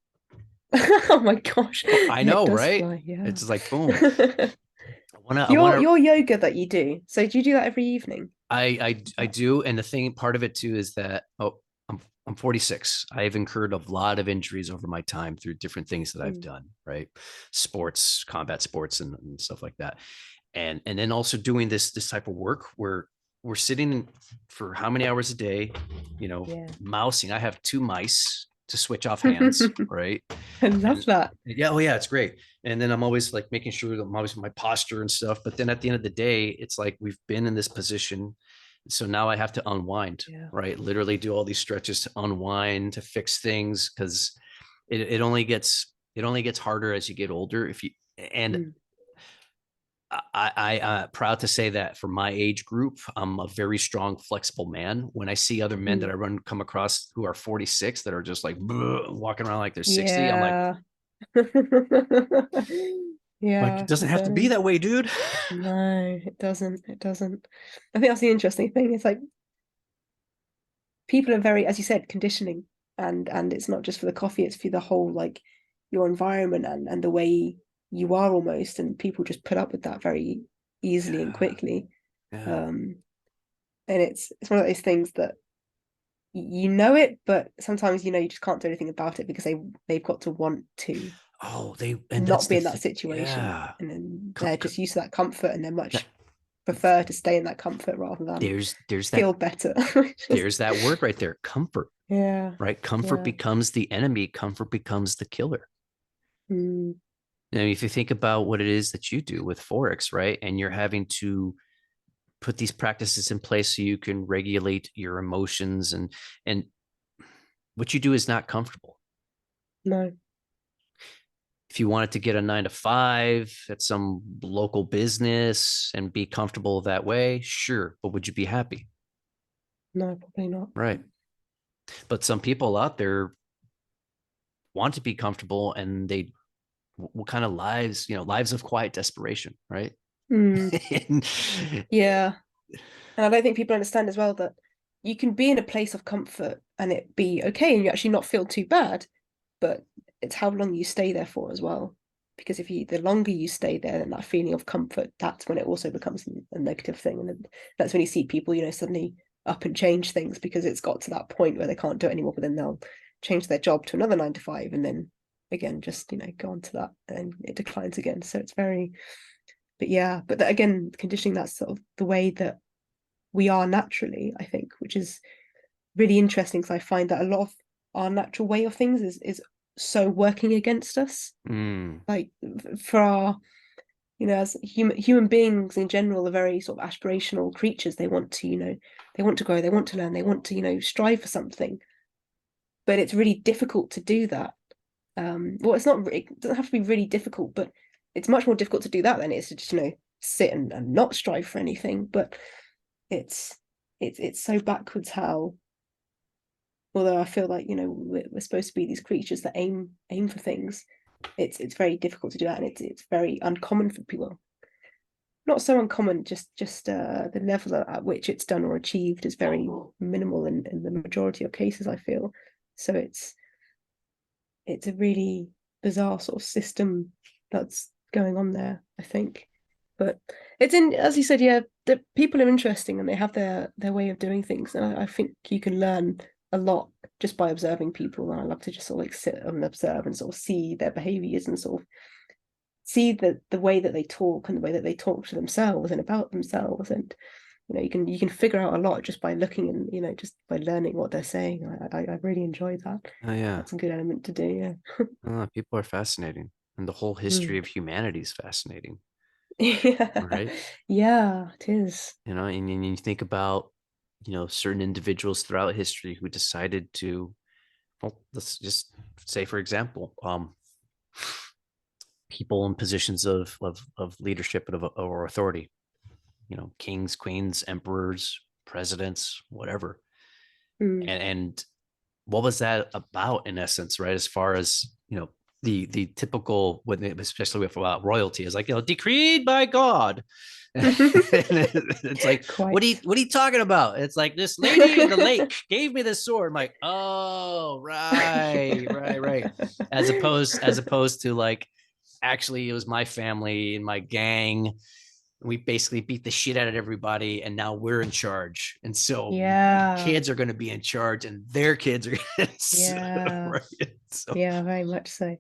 Oh my gosh. I Yeah, it know, does right? fly. Yeah. It's like boom. I Your wanna your yoga that you do. So do you do that every evening? I do, and the thing part of it too is that I'm 46. I've incurred a lot of injuries over my time through different things that I've Mm. done, right? Sports, combat sports, and stuff like that, and then also doing this type of work where we're sitting for how many hours a day, Yeah. mousing. I have two mice to switch off hands, right? I love And that. yeah, oh yeah, it's great. And then I'm always like making sure that I'm always my posture and stuff. But then at the end of the day, it's like we've been in this position. So now I have to unwind, Yeah. right? Literally do all these stretches to unwind, to fix things, because it only gets harder as you get older. And Mm. I proud to say that for my age group, I'm a very strong, flexible man. When I see other men that Mm. I come across who are 46 that are just like walking around like they're 60, I'm like, Yeah. it Yeah. doesn't have to be So that way, dude. no, it doesn't. It doesn't. I think that's the interesting thing. It's like people are very, as you said, conditioning, and it's not just for the coffee, it's for the whole like your environment and the way you are almost, and people just put up with that very easily and Yeah, quickly. yeah. And it's one of those things that you know it, but sometimes you just can't do anything about it because they've got to want to Oh, and that's not be the in that thing. situation, Yeah. and then Co- they're co- just used to that comfort, and they're that, much prefer to stay in that comfort rather than there's feel better. Just, there's that word right there, comfort, yeah, right? Comfort yeah. becomes the enemy. Comfort becomes the killer. Mm, Now, if you think about what it is that you do with Forex, right? And you're having to put these practices in place so you can regulate your emotions, and what you do is not comfortable. no, If you wanted to get a 9 to 5 at some local business and be comfortable that way, sure, but would you be happy? no, probably not. Right. But some people out there want to be comfortable, and they what kind of lives, lives of quiet desperation, right? Mm, And- yeah, and I don't think people understand as well that you can be in a place of comfort and it be okay, and you actually not feel too bad, but it's how long you stay there for as well. Because if the longer you stay there, then that feeling of comfort, that's when it also becomes a negative thing, and then that's when you see people, suddenly up and change things because it's got to that point where they can't do it anymore. But then they'll change their job to another 9 to 5, and then again, just go on to that, and it declines again. So it's very, but yeah, but that, again, conditioning, that's sort of the way that we are naturally, I think, which is really interesting because I find that a lot of our natural way of things is so working against us. Like for our, as human beings in general are very sort of aspirational creatures. They want to, they want to grow, they want to learn, they want to, strive for something. But it's really difficult to do that. Well, it doesn't have to be really difficult, but it's much more difficult to do that than it is to just, sit and not strive for anything. But it's so backwards how, although I feel like, we're supposed to be these creatures that aim for things, it's very difficult to do that, and it's very uncommon for people. Not so uncommon, just the level at which it's done or achieved is very minimal in the majority of cases, I feel. So it's a really bizarre sort of system that's going on there, I think. But as you said, yeah, the people are interesting and they have their way of doing things, and I think you can learn a lot just by observing people. And I love to just sort of like sit and observe and sort of see their behaviors and sort of see the way that they talk and the way that they talk to themselves and about themselves. And you can figure out a lot just by looking and just by learning what they're saying. I really enjoy that. Oh yeah, that's a good element to do. Yeah. people are fascinating, and the whole history of humanity is fascinating, Yeah, right? yeah, it is. And you think about certain individuals throughout history who decided to, well, let's just say, for example, people in positions of leadership or authority, kings, queens, emperors, presidents, whatever. And what was that about, in essence, right? As far as the typical, especially with royalty, is like, decreed by God. It's like, Quite. what are you talking about? It's like, this lady in the lake gave me this sword. I'm like, oh, right. As opposed to like, actually, it was my family and my gang. We basically beat the shit out of everybody, and now we're in charge. And so Yeah, kids are going to be in charge, and their kids are going to, yeah, right? So, yeah, very much so.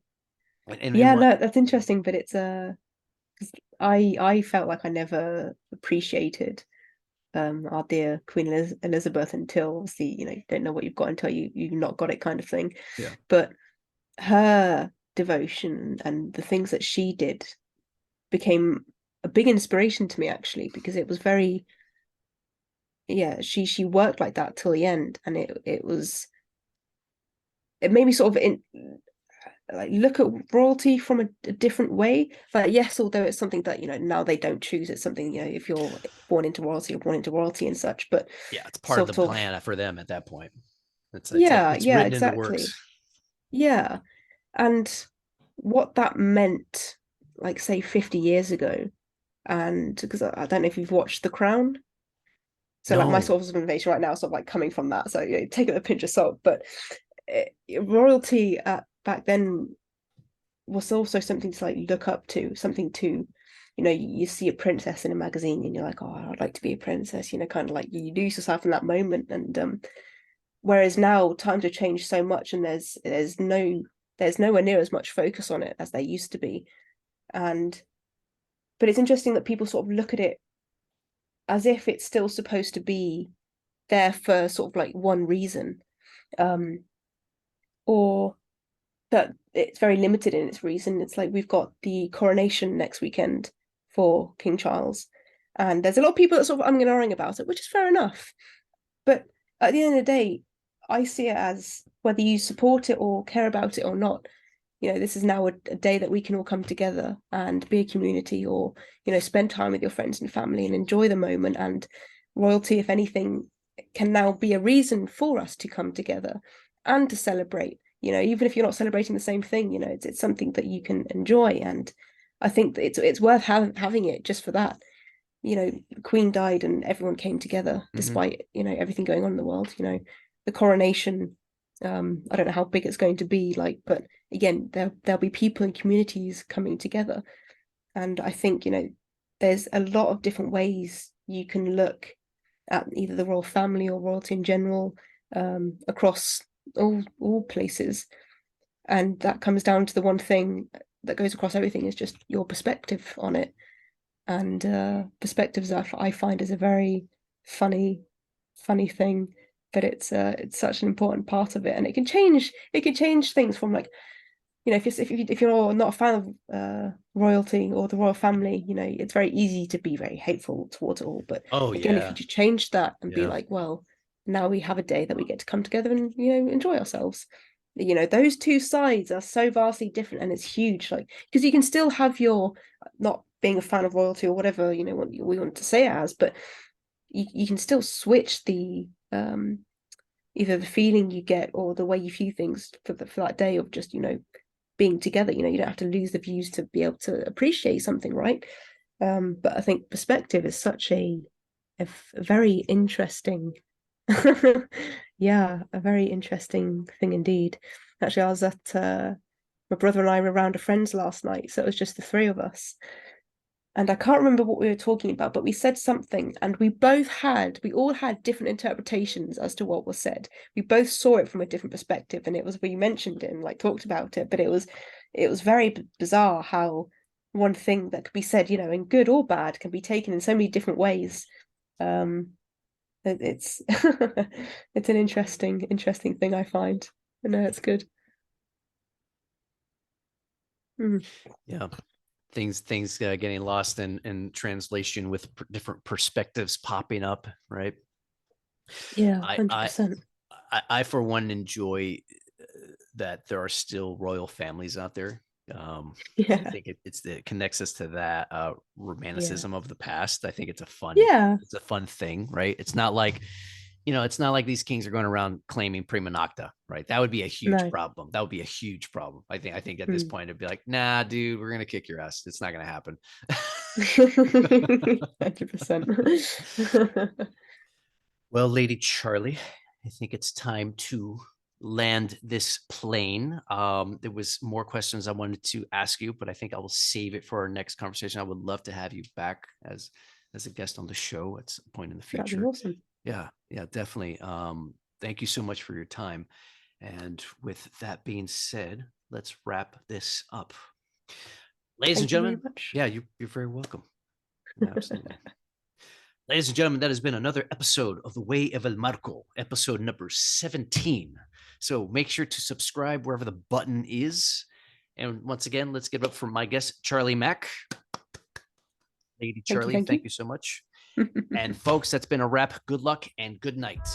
and what, No, that's interesting, but it's I felt like I never appreciated our dear Queen Elizabeth until, obviously, you don't know what you've got until you've not got it, kind of thing. yeah. But her devotion and the things that she did became a big inspiration to me, actually, because it was very, yeah, she worked like that till the end, and it made me sort of like look at royalty from a different way. Like, yes, although it's something that now they don't choose, it's something, if you're born into royalty, you're born into royalty and such. But Yeah, it's part of the sort of, plan for them at that point. It's yeah, written in the exactly. works. Yeah. And what that meant, like, say 50 years ago, and because I don't know if you've watched The Crown. So like my No. sources of information right now are sort of like coming from that, so take it with a pinch of salt. But royalty back then was also something to like look up to, something to, you see a princess in a magazine and you're like, oh, I'd like to be a princess, kind of like you lose yourself in that moment. And whereas now times have changed so much, and there's nowhere near as much focus on it as there used to be. But it's interesting that people sort of look at it as if it's still supposed to be there for sort of like one reason, or that it's very limited in its reason. It's like we've got the coronation next weekend for King Charles, and there's a lot of people that sort of umming and ahhing about it, which is fair enough. But at the end of the day, I see it as, whether you support it or care about it or not, this is now a day that we can all come together and be a community, or spend time with your friends and family and enjoy the moment. And royalty, if anything, can now be a reason for us to come together and to celebrate, even if you're not celebrating the same thing. It's something that you can enjoy. And I think that it's worth having it just for that. The Queen died and everyone came together despite everything going on in the world. The coronation, I don't know how big it's going to be, like, but again, there'll be people and communities coming together. And I think there's a lot of different ways you can look at either the royal family or royalty in general, across all places. And that comes down to the one thing that goes across everything, is just your perspective on it. and perspectives I find is a very funny thing, but it's such an important part of it, and it can change things from, like, if you're not a fan of royalty or the royal family, it's very easy to be very hateful towards it all. But Oh again, if yeah. you just change that and be Yeah. like, well, now we have a day that we get to come together and enjoy ourselves. Those two sides are so vastly different, and it's huge. Like, because you can still have your not being a fan of royalty or whatever what we want to say it as, but you can still switch the either the feeling you get or the way you view things for that day of just being together. You don't have to lose the views to be able to appreciate something, right? But I think perspective is such a very interesting yeah, a very interesting thing indeed. Actually, I was at my brother and I were around a friend's last night, so it was just the three of us. And I can't remember what we were talking about, but we said something, and we all had different interpretations as to what was said. We both saw it from a different perspective, and it was, we mentioned it and like talked about it, but it was very bizarre how one thing that could be said, in good or bad, can be taken in so many different ways. It's it's an interesting thing, I find. I know it's good. Mm. Yeah. Things getting lost in translation with different perspectives popping up, right? Yeah, I, I 100%. I for one enjoy that there are still royal families out there. I Yeah, think it connects us to that yeah, romanticism of the past. I think yeah. it's a fun thing, right? It's not like, it's not like these kings are going around claiming prima nocta, right? That would be a huge No. problem. That would be a huge problem. I think at this Mm. point it'd be like, nah, dude, we're gonna kick your ass. It's not gonna happen. 100%. Well, Lady Charlie, I think it's time to land this plane. There was more questions I wanted to ask you, but I think I will save it for our next conversation. I would love to have you back as a guest on the show at some point in the That'd be future. awesome. Yeah, yeah, definitely. Thank you so much for your time. And with that being said, let's wrap this up. Ladies and Thank you very gentlemen, much. yeah, you're very welcome. Absolutely. Ladies and gentlemen, that has been another episode of The Way of El Marco, episode number 17. So make sure to subscribe wherever the button is. And once again, let's give it up for my guest, Charlie Macke. Lady Thank you. Charlie, Thank thank you. you so much. And folks, that's been a wrap. Good luck and good night.